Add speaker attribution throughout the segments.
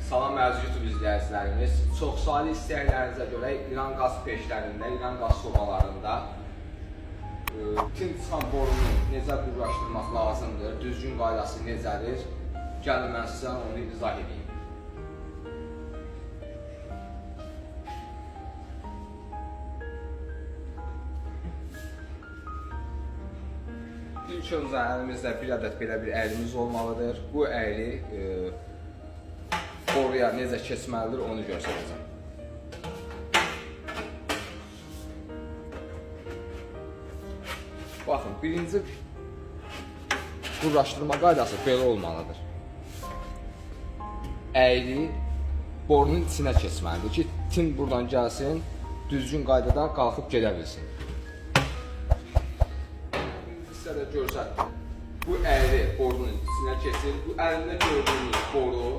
Speaker 1: Salam əziz YouTube izləyicilərimiz. Çoxsaylı istəklərinizə görə İran qaz peşlərində, İran qaz sobalarında tin çıxan borunu necə qurlaşdırmaq lazımdır, düzgün qaydası necədir? Gəlin mən sizə onu izah edeyim. İlk öncə əlimizdə bir ədəd belə bir əyrimiz olmalıdır. Bu əyri boruya necə keçməlidir onu göstərəcəm. Baxın, birinci qurlaşdırma qaydası belə olmalıdır. Əyri borunun içinə keçməlidir ki, tin buradan gəlsin, düzgün qaydada qalxıb gedə bilsin. Sizə də görsətdim. Bu əyri borunun içinə keçir. Bu əlində gördüyünüz boru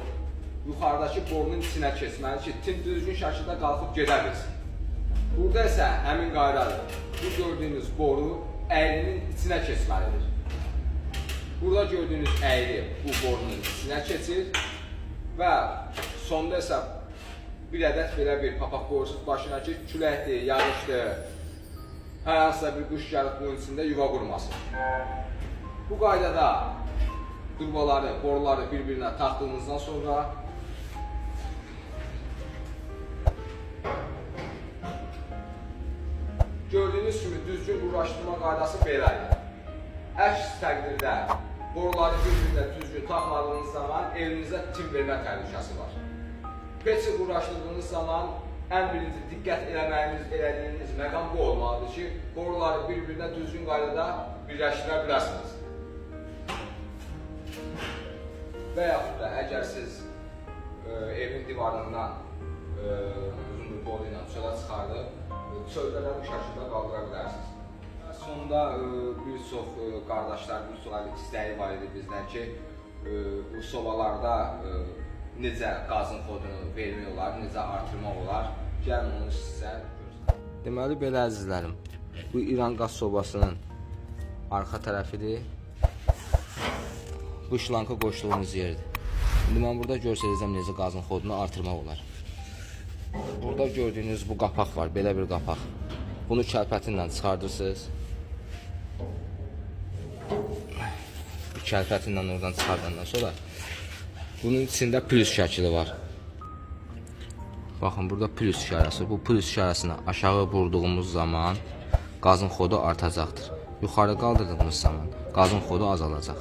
Speaker 1: yuxarıdakı borunun içinə keçməli ki, tin düzgün şəkildə qalxıb gedə bilsin. Burada isə həmin qaydadır. Bu gördüyünüz boru əyrinin içinə keçməlidir. Burada gördüyünüz əyri bu borunun içinə keçir və sonda isə bir ədəd belə bir papaq qoyursunuz başına ki, küləkdir, yağışdır, hər hansısa bir quş gəlib bunun içində yuva qurmasın. Bu qaydada durbaları, boruları bir-birinə taxdığınızdan sonra gördüyünüz kimi düzgün qurlaşdırma qaydası belədir. Əks təqdirdə boruları bir-birinə düzgün taxmadığınız zaman evinizdə tin vermə təhlükəsi var. Peçi qurlaşdırdığınız zaman ən birinci diqqət elədiyiniz məqam bu olmalıdır ki, boruları bir-birinə düzgün qaydada birləşdirə biləsiniz. Və yaxud da əgər siz evin divarından uzun bir boru ilə çölə çıxardıb, çöldə bu şəkildə qaldıra bilərsiniz. Sonda bir çox qardaşlar, bir çox istəyi var idi bizdən ki, bu sobalarda necə qazın kodunu vermək olar, necə artırmaq olar. Gəlin onu sizə göstərim. Deməli, belə əzizlərim, bu İran qaz sobasının arxa tərəfidir. Bu şlanka qoşduğumuz yerdir. İndi mən burada göstərəcəm necə qazın kodunu artırmaq olar. Burada gördüyünüz bu qapaq var, belə bir qapaq. Bunu kəlpətinlə çıxardırsınız. Kəlpətinlə oradan çıxardandan sonra bunun içində plus şəkili var. Baxın, burada plus işarəsi. Bu plus işarəsini aşağı vurduğumuz zaman qazın kodu artacaqdır. Yuxarı qaldırdığımız zaman qazın kodu azalacaq.